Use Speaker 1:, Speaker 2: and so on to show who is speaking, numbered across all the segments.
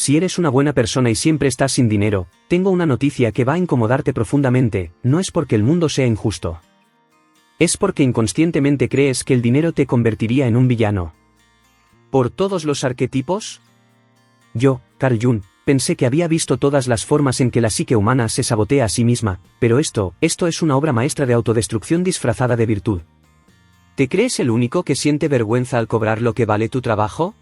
Speaker 1: Si eres una buena persona y siempre estás sin dinero, tengo una noticia que va a incomodarte profundamente. No es porque el mundo sea injusto. Es porque inconscientemente crees que el dinero te convertiría en un villano. ¿Por todos los arquetipos? Yo, Carl Jung, pensé que había visto todas las formas en que la psique humana se sabotea a sí misma, pero esto es una obra maestra de autodestrucción disfrazada de virtud. ¿Te crees el único que siente vergüenza al cobrar lo que vale tu trabajo?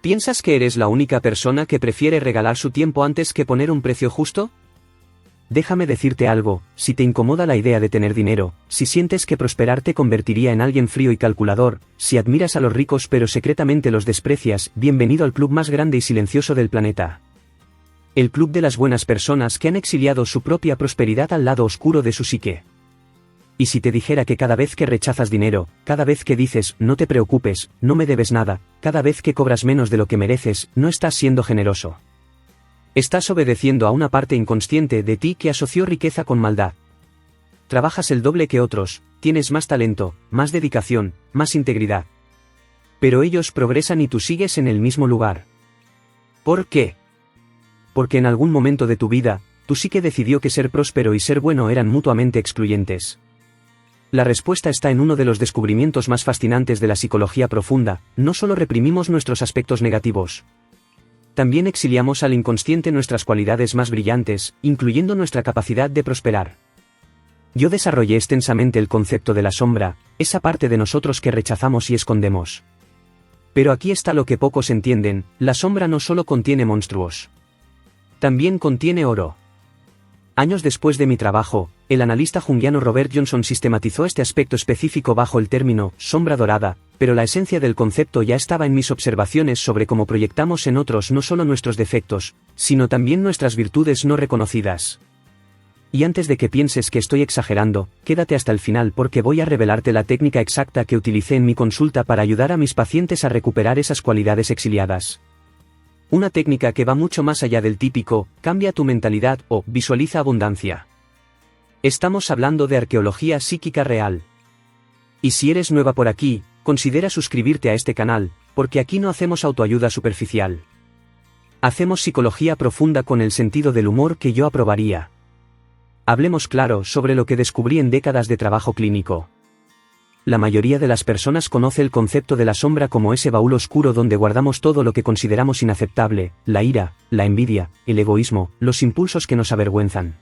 Speaker 1: ¿Piensas que eres la única persona que prefiere regalar su tiempo antes que poner un precio justo? Déjame decirte algo, si te incomoda la idea de tener dinero, si sientes que prosperar te convertiría en alguien frío y calculador, si admiras a los ricos pero secretamente los desprecias, bienvenido al club más grande y silencioso del planeta. El club de las buenas personas que han exiliado su propia prosperidad al lado oscuro de su psique. Y si te dijera que cada vez que rechazas dinero, cada vez que dices, no te preocupes, no me debes nada, cada vez que cobras menos de lo que mereces, no estás siendo generoso. Estás obedeciendo a una parte inconsciente de ti que asoció riqueza con maldad. Trabajas el doble que otros, tienes más talento, más dedicación, más integridad. Pero ellos progresan y tú sigues en el mismo lugar. ¿Por qué? Porque en algún momento de tu vida, tu psique decidió que ser próspero y ser bueno eran mutuamente excluyentes. La respuesta está en uno de los descubrimientos más fascinantes de la psicología profunda: no solo reprimimos nuestros aspectos negativos. También exiliamos al inconsciente nuestras cualidades más brillantes, incluyendo nuestra capacidad de prosperar. Yo desarrollé extensamente el concepto de la sombra, esa parte de nosotros que rechazamos y escondemos. Pero aquí está lo que pocos entienden: la sombra no solo contiene monstruos. También contiene oro. Años después de mi trabajo, el analista junguiano Robert Johnson sistematizó este aspecto específico bajo el término sombra dorada, pero la esencia del concepto ya estaba en mis observaciones sobre cómo proyectamos en otros no solo nuestros defectos, sino también nuestras virtudes no reconocidas. Y antes de que pienses que estoy exagerando, quédate hasta el final porque voy a revelarte la técnica exacta que utilicé en mi consulta para ayudar a mis pacientes a recuperar esas cualidades exiliadas. Una técnica que va mucho más allá del típico, cambia tu mentalidad o visualiza abundancia. Estamos hablando de arqueología psíquica real. Y si eres nueva por aquí, considera suscribirte a este canal, porque aquí no hacemos autoayuda superficial. Hacemos psicología profunda con el sentido del humor que yo aprobaría. Hablemos claro sobre lo que descubrí en décadas de trabajo clínico. La mayoría de las personas conoce el concepto de la sombra como ese baúl oscuro donde guardamos todo lo que consideramos inaceptable: la ira, la envidia, el egoísmo, los impulsos que nos avergüenzan.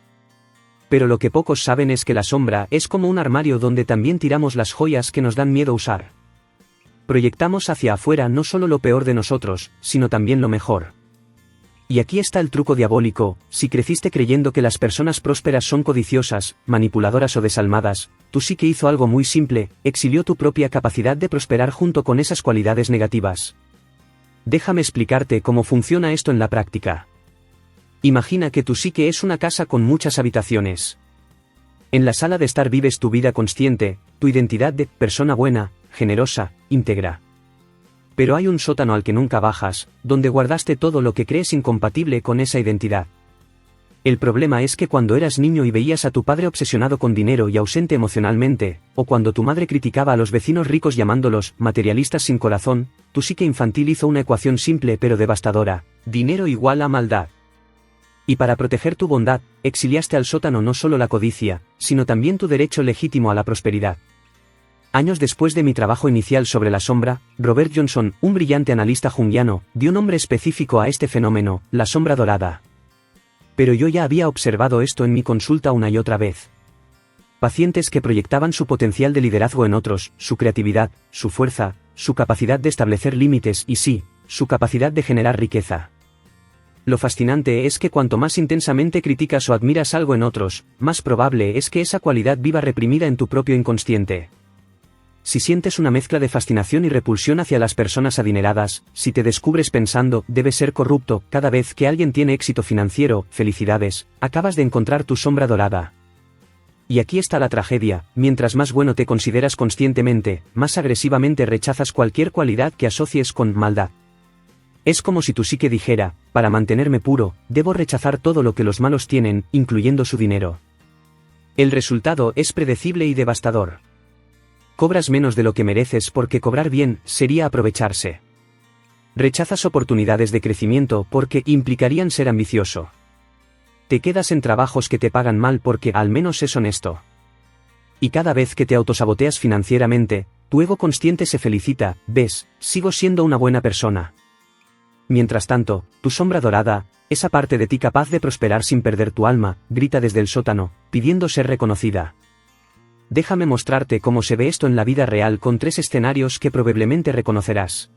Speaker 1: Pero lo que pocos saben es que la sombra es como un armario donde también tiramos las joyas que nos dan miedo usar. Proyectamos hacia afuera no solo lo peor de nosotros, sino también lo mejor. Y aquí está el truco diabólico: si creciste creyendo que las personas prósperas son codiciosas, manipuladoras o desalmadas, tú sí que hizo algo muy simple: exilió tu propia capacidad de prosperar junto con esas cualidades negativas. Déjame explicarte cómo funciona esto en la práctica. Imagina que tu psique es una casa con muchas habitaciones. En la sala de estar vives tu vida consciente, tu identidad de persona buena, generosa, íntegra. Pero hay un sótano al que nunca bajas, donde guardaste todo lo que crees incompatible con esa identidad. El problema es que cuando eras niño y veías a tu padre obsesionado con dinero y ausente emocionalmente, o cuando tu madre criticaba a los vecinos ricos llamándolos materialistas sin corazón, tu psique infantil hizo una ecuación simple pero devastadora: dinero igual a maldad. Y para proteger tu bondad, exiliaste al sótano no solo la codicia, sino también tu derecho legítimo a la prosperidad. Años después de mi trabajo inicial sobre la sombra, Robert Johnson, un brillante analista junguiano, dio nombre específico a este fenómeno: la sombra dorada. Pero yo ya había observado esto en mi consulta una y otra vez. Pacientes que proyectaban su potencial de liderazgo en otros, su creatividad, su fuerza, su capacidad de establecer límites y sí, su capacidad de generar riqueza. Lo fascinante es que cuanto más intensamente criticas o admiras algo en otros, más probable es que esa cualidad viva reprimida en tu propio inconsciente. Si sientes una mezcla de fascinación y repulsión hacia las personas adineradas, si te descubres pensando, debe ser corrupto, cada vez que alguien tiene éxito financiero, felicidades, acabas de encontrar tu sombra dorada. Y aquí está la tragedia: mientras más bueno te consideras conscientemente, más agresivamente rechazas cualquier cualidad que asocies con maldad. Es como si tu psique dijera: para mantenerme puro, debo rechazar todo lo que los malos tienen, incluyendo su dinero. El resultado es predecible y devastador. Cobras menos de lo que mereces porque cobrar bien sería aprovecharse. Rechazas oportunidades de crecimiento porque implicarían ser ambicioso. Te quedas en trabajos que te pagan mal porque al menos es honesto. Y cada vez que te autosaboteas financieramente, tu ego consciente se felicita, ves, sigo siendo una buena persona. Mientras tanto, tu sombra dorada, esa parte de ti capaz de prosperar sin perder tu alma, grita desde el sótano, pidiendo ser reconocida. Déjame mostrarte cómo se ve esto en la vida real con 3 escenarios que probablemente reconocerás.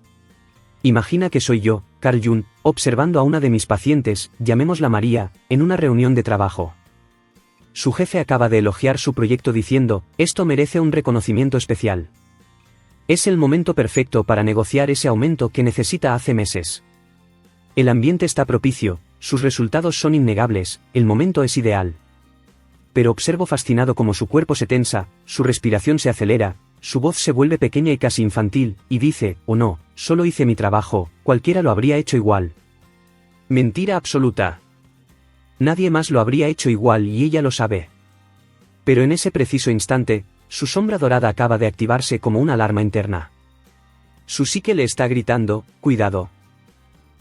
Speaker 1: Imagina que soy yo, Carl Jung, observando a una de mis pacientes, llamémosla María, en una reunión de trabajo. Su jefe acaba de elogiar su proyecto diciendo, esto merece un reconocimiento especial. Es el momento perfecto para negociar ese aumento que necesita hace meses. El ambiente está propicio, sus resultados son innegables, el momento es ideal. Pero observo fascinado cómo su cuerpo se tensa, su respiración se acelera, su voz se vuelve pequeña y casi infantil, y dice, oh no, solo hice mi trabajo, cualquiera lo habría hecho igual. Mentira absoluta. Nadie más lo habría hecho igual y ella lo sabe. Pero en ese preciso instante, su sombra dorada acaba de activarse como una alarma interna. Su psique le está gritando, cuidado.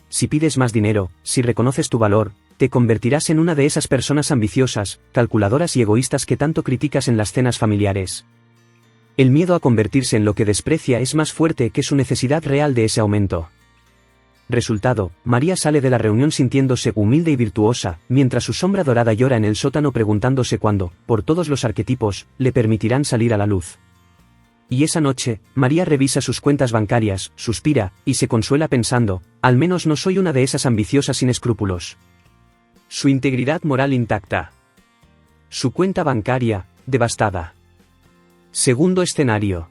Speaker 1: Si pides más dinero, si reconoces tu valor, te convertirás en una de esas personas ambiciosas, calculadoras y egoístas que tanto criticas en las cenas familiares. El miedo a convertirse en lo que desprecia es más fuerte que su necesidad real de ese aumento. Resultado, María sale de la reunión sintiéndose humilde y virtuosa, mientras su sombra dorada llora en el sótano preguntándose cuándo, por todos los arquetipos, le permitirán salir a la luz. Y esa noche, María revisa sus cuentas bancarias, suspira, y se consuela pensando, al menos no soy una de esas ambiciosas sin escrúpulos. Su integridad moral intacta. Su cuenta bancaria, devastada. Segundo escenario.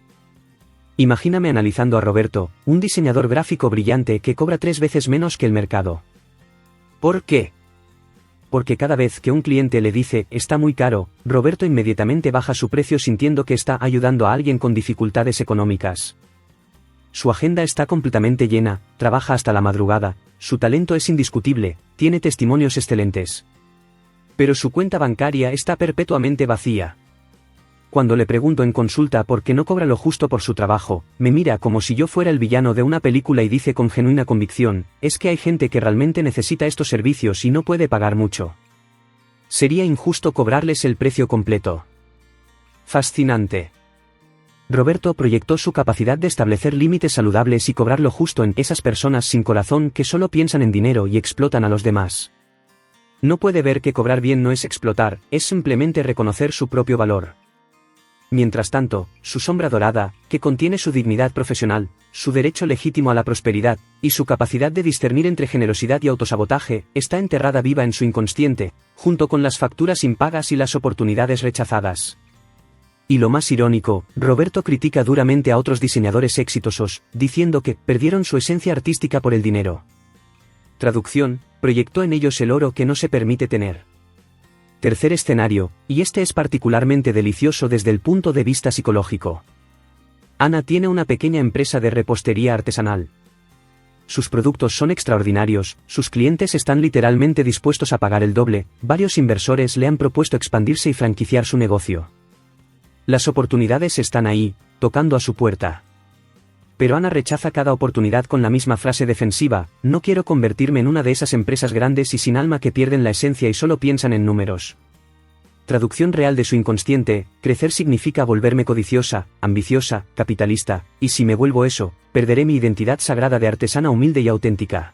Speaker 1: Imagíname analizando a Roberto, un diseñador gráfico brillante que cobra 3 veces menos que el mercado. ¿Por qué? Porque cada vez que un cliente le dice, está muy caro, Roberto inmediatamente baja su precio sintiendo que está ayudando a alguien con dificultades económicas. Su agenda está completamente llena, trabaja hasta la madrugada, su talento es indiscutible, tiene testimonios excelentes. Pero su cuenta bancaria está perpetuamente vacía. Cuando le pregunto en consulta por qué no cobra lo justo por su trabajo, me mira como si yo fuera el villano de una película y dice con genuina convicción, es que hay gente que realmente necesita estos servicios y no puede pagar mucho. Sería injusto cobrarles el precio completo. Fascinante. Roberto proyectó su capacidad de establecer límites saludables y cobrar lo justo en esas personas sin corazón que solo piensan en dinero y explotan a los demás. No puede ver que cobrar bien no es explotar, es simplemente reconocer su propio valor. Mientras tanto, su sombra dorada, que contiene su dignidad profesional, su derecho legítimo a la prosperidad, y su capacidad de discernir entre generosidad y autosabotaje, está enterrada viva en su inconsciente, junto con las facturas impagas y las oportunidades rechazadas. Y lo más irónico, Roberto critica duramente a otros diseñadores exitosos, diciendo que perdieron su esencia artística por el dinero. Traducción, proyectó en ellos el oro que no se permite tener. Tercer escenario, y este es particularmente delicioso desde el punto de vista psicológico. Ana tiene una pequeña empresa de repostería artesanal. Sus productos son extraordinarios, sus clientes están literalmente dispuestos a pagar el doble, varios inversores le han propuesto expandirse y franquiciar su negocio. Las oportunidades están ahí, tocando a su puerta. Pero Ana rechaza cada oportunidad con la misma frase defensiva, no quiero convertirme en una de esas empresas grandes y sin alma que pierden la esencia y solo piensan en números. Traducción real de su inconsciente, crecer significa volverme codiciosa, ambiciosa, capitalista, y si me vuelvo eso, perderé mi identidad sagrada de artesana humilde y auténtica.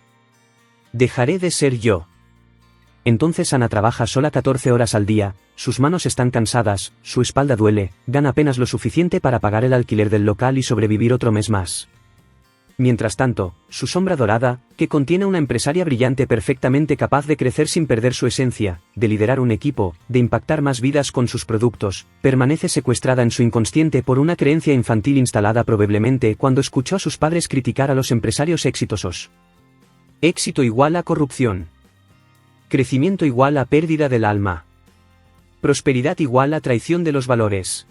Speaker 1: Dejaré de ser yo. Entonces Ana trabaja sola 14 horas al día, sus manos están cansadas, su espalda duele, gana apenas lo suficiente para pagar el alquiler del local y sobrevivir otro mes más. Mientras tanto, su sombra dorada, que contiene una empresaria brillante perfectamente capaz de crecer sin perder su esencia, de liderar un equipo, de impactar más vidas con sus productos, permanece secuestrada en su inconsciente por una creencia infantil instalada probablemente cuando escuchó a sus padres criticar a los empresarios exitosos. Éxito igual a corrupción. Crecimiento igual a pérdida del alma. Prosperidad igual a traición de los valores.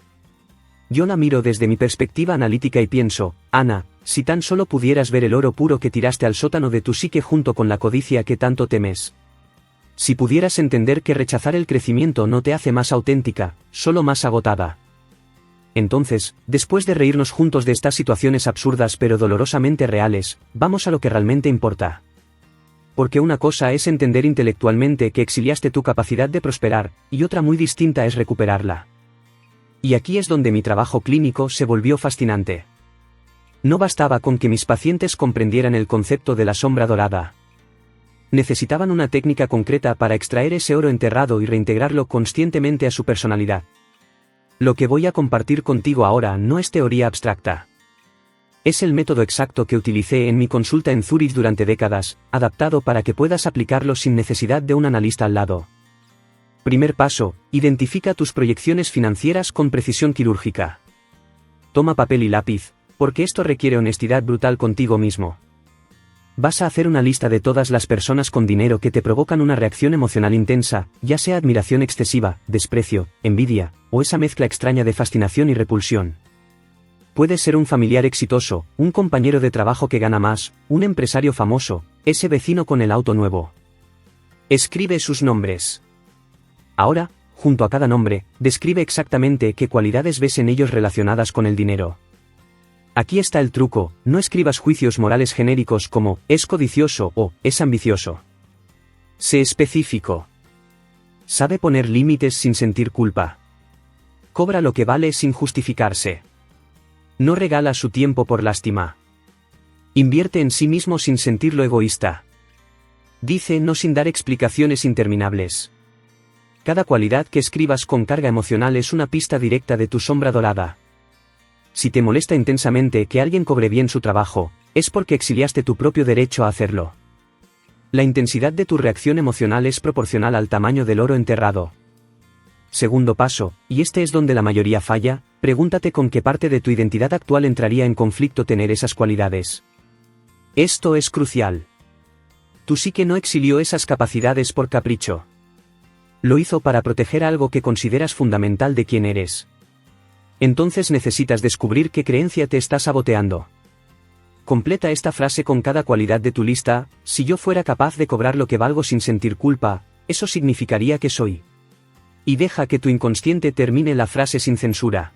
Speaker 1: Yo la miro desde mi perspectiva analítica y pienso, Ana, si tan solo pudieras ver el oro puro que tiraste al sótano de tu psique junto con la codicia que tanto temes. Si pudieras entender que rechazar el crecimiento no te hace más auténtica, solo más agotada. Entonces, después de reírnos juntos de estas situaciones absurdas pero dolorosamente reales, vamos a lo que realmente importa. Porque una cosa es entender intelectualmente que exiliaste tu capacidad de prosperar, y otra muy distinta es recuperarla. Y aquí es donde mi trabajo clínico se volvió fascinante. No bastaba con que mis pacientes comprendieran el concepto de la sombra dorada. Necesitaban una técnica concreta para extraer ese oro enterrado y reintegrarlo conscientemente a su personalidad. Lo que voy a compartir contigo ahora no es teoría abstracta. Es el método exacto que utilicé en mi consulta en Zúrich durante décadas, adaptado para que puedas aplicarlo sin necesidad de un analista al lado. Primer paso, identifica tus proyecciones financieras con precisión quirúrgica. Toma papel y lápiz, porque esto requiere honestidad brutal contigo mismo. Vas a hacer una lista de todas las personas con dinero que te provocan una reacción emocional intensa, ya sea admiración excesiva, desprecio, envidia, o esa mezcla extraña de fascinación y repulsión. Puede ser un familiar exitoso, un compañero de trabajo que gana más, un empresario famoso, ese vecino con el auto nuevo. Escribe sus nombres. Ahora, junto a cada nombre, describe exactamente qué cualidades ves en ellos relacionadas con el dinero. Aquí está el truco, no escribas juicios morales genéricos como, es codicioso o, es ambicioso. Sé específico. Sabe poner límites sin sentir culpa. Cobra lo que vale sin justificarse. No regala su tiempo por lástima. Invierte en sí mismo sin sentirlo egoísta. Dice no sin dar explicaciones interminables. Cada cualidad que escribas con carga emocional es una pista directa de tu sombra dorada. Si te molesta intensamente que alguien cobre bien su trabajo, es porque exiliaste tu propio derecho a hacerlo. La intensidad de tu reacción emocional es proporcional al tamaño del oro enterrado. Segundo paso, y este es donde la mayoría falla, pregúntate con qué parte de tu identidad actual entraría en conflicto tener esas cualidades. Esto es crucial. Tu psique no exilió esas capacidades por capricho. Lo hizo para proteger algo que consideras fundamental de quién eres. Entonces necesitas descubrir qué creencia te está saboteando. Completa esta frase con cada cualidad de tu lista: si yo fuera capaz de cobrar lo que valgo sin sentir culpa, eso significaría que soy. Y deja que tu inconsciente termine la frase sin censura.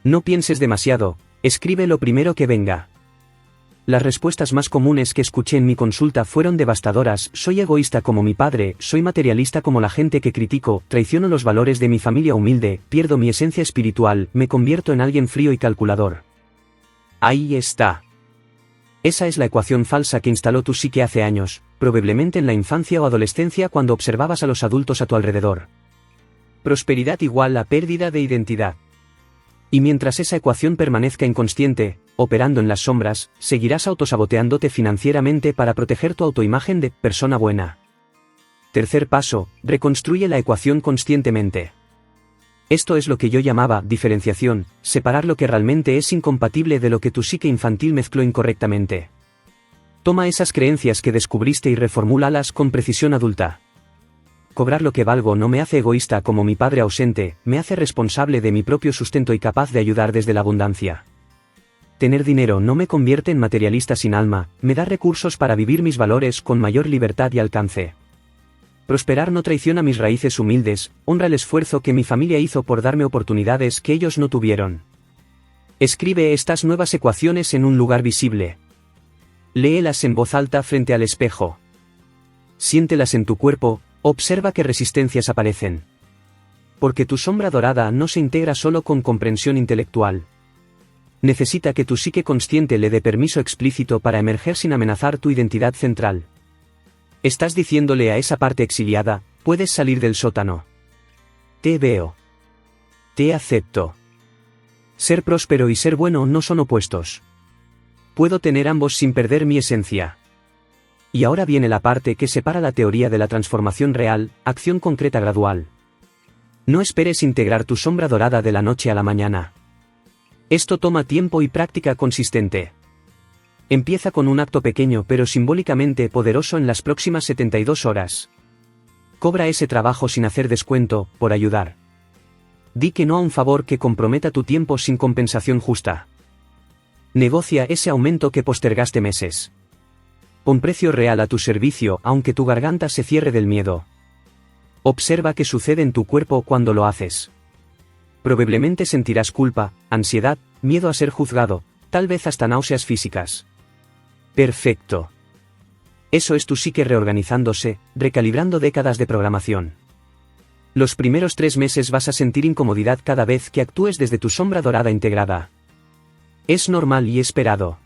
Speaker 1: No pienses demasiado, escribe lo primero que venga. Las respuestas más comunes que escuché en mi consulta fueron devastadoras: soy egoísta como mi padre, soy materialista como la gente que critico, traiciono los valores de mi familia humilde, pierdo mi esencia espiritual, me convierto en alguien frío y calculador. Ahí está. Esa es la ecuación falsa que instaló tu psique hace años, probablemente en la infancia o adolescencia cuando observabas a los adultos a tu alrededor. Prosperidad igual a pérdida de identidad. Y mientras esa ecuación permanezca inconsciente, operando en las sombras, seguirás autosaboteándote financieramente para proteger tu autoimagen de persona buena. Tercer paso, reconstruye la ecuación conscientemente. Esto es lo que yo llamaba diferenciación, separar lo que realmente es incompatible de lo que tu psique infantil mezcló incorrectamente. Toma esas creencias que descubriste y reformúlalas con precisión adulta. Cobrar lo que valgo no me hace egoísta como mi padre ausente, me hace responsable de mi propio sustento y capaz de ayudar desde la abundancia. Tener dinero no me convierte en materialista sin alma, me da recursos para vivir mis valores con mayor libertad y alcance. Prosperar no traiciona mis raíces humildes, honra el esfuerzo que mi familia hizo por darme oportunidades que ellos no tuvieron. Escribe estas nuevas ecuaciones en un lugar visible. Léelas en voz alta frente al espejo. Siéntelas en tu cuerpo. Observa qué resistencias aparecen. Porque tu sombra dorada no se integra solo con comprensión intelectual. Necesita que tu psique consciente le dé permiso explícito para emerger sin amenazar tu identidad central. Estás diciéndole a esa parte exiliada: puedes salir del sótano. Te veo. Te acepto. Ser próspero y ser bueno no son opuestos. Puedo tener ambos sin perder mi esencia. Y ahora viene la parte que separa la teoría de la transformación real, acción concreta gradual. No esperes integrar tu sombra dorada de la noche a la mañana. Esto toma tiempo y práctica consistente. Empieza con un acto pequeño pero simbólicamente poderoso en las próximas 72 horas. Cobra ese trabajo sin hacer descuento, por ayudar. Di que no a un favor que comprometa tu tiempo sin compensación justa. Negocia ese aumento que postergaste meses. Pon precio real a tu servicio aunque tu garganta se cierre del miedo. Observa qué sucede en tu cuerpo cuando lo haces. Probablemente sentirás culpa, ansiedad, miedo a ser juzgado, tal vez hasta náuseas físicas. Perfecto. Eso es tu psique reorganizándose, recalibrando décadas de programación. Los primeros 3 meses vas a sentir incomodidad cada vez que actúes desde tu sombra dorada integrada. Es normal y esperado.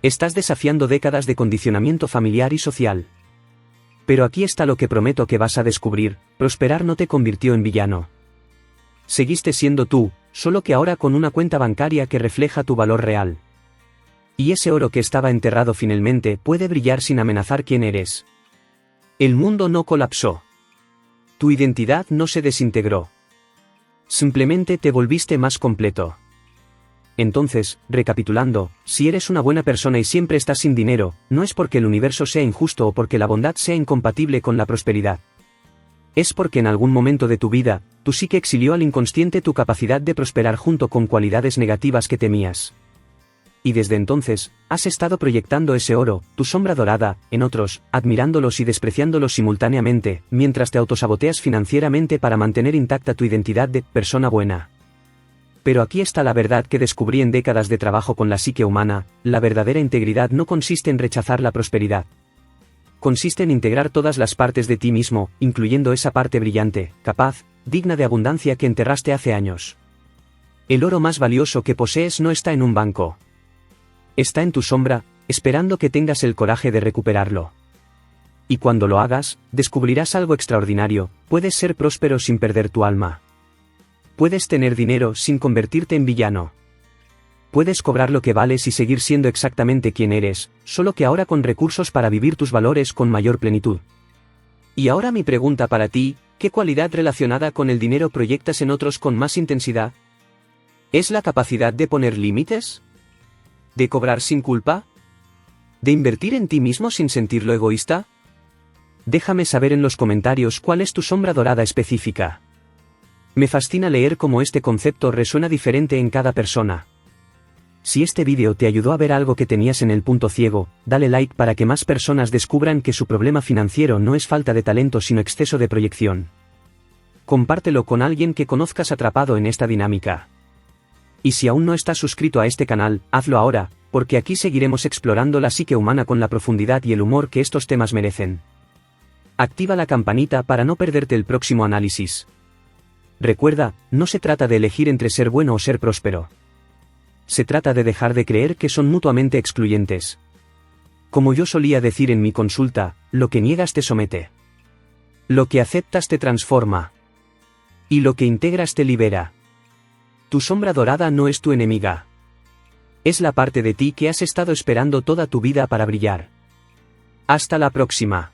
Speaker 1: Estás desafiando décadas de condicionamiento familiar y social. Pero aquí está lo que prometo que vas a descubrir: prosperar no te convirtió en villano. Seguiste siendo tú, solo que ahora con una cuenta bancaria que refleja tu valor real. Y ese oro que estaba enterrado finalmente puede brillar sin amenazar quién eres. El mundo no colapsó. Tu identidad no se desintegró. Simplemente te volviste más completo. Entonces, recapitulando, si eres una buena persona y siempre estás sin dinero, no es porque el universo sea injusto o porque la bondad sea incompatible con la prosperidad. Es porque en algún momento de tu vida, tu psique exilió al inconsciente tu capacidad de prosperar junto con cualidades negativas que temías. Y desde entonces, has estado proyectando ese oro, tu sombra dorada, en otros, admirándolos y despreciándolos simultáneamente, mientras te autosaboteas financieramente para mantener intacta tu identidad de persona buena. Pero aquí está la verdad que descubrí en décadas de trabajo con la psique humana: la verdadera integridad no consiste en rechazar la prosperidad. Consiste en integrar todas las partes de ti mismo, incluyendo esa parte brillante, capaz, digna de abundancia que enterraste hace años. El oro más valioso que posees no está en un banco. Está en tu sombra, esperando que tengas el coraje de recuperarlo. Y cuando lo hagas, descubrirás algo extraordinario: puedes ser próspero sin perder tu alma. Puedes tener dinero sin convertirte en villano. Puedes cobrar lo que vales y seguir siendo exactamente quien eres, solo que ahora con recursos para vivir tus valores con mayor plenitud. Y ahora mi pregunta para ti: ¿qué cualidad relacionada con el dinero proyectas en otros con más intensidad? ¿Es la capacidad de poner límites? ¿De cobrar sin culpa? ¿De invertir en ti mismo sin sentirlo egoísta? Déjame saber en los comentarios cuál es tu sombra dorada específica. Me fascina leer cómo este concepto resuena diferente en cada persona. Si este vídeo te ayudó a ver algo que tenías en el punto ciego, dale like para que más personas descubran que su problema financiero no es falta de talento sino exceso de proyección. Compártelo con alguien que conozcas atrapado en esta dinámica. Y si aún no estás suscrito a este canal, hazlo ahora, porque aquí seguiremos explorando la psique humana con la profundidad y el humor que estos temas merecen. Activa la campanita para no perderte el próximo análisis. Recuerda, no se trata de elegir entre ser bueno o ser próspero. Se trata de dejar de creer que son mutuamente excluyentes. Como yo solía decir en mi consulta, lo que niegas te somete. Lo que aceptas te transforma. Y lo que integras te libera. Tu sombra dorada no es tu enemiga. Es la parte de ti que has estado esperando toda tu vida para brillar. Hasta la próxima.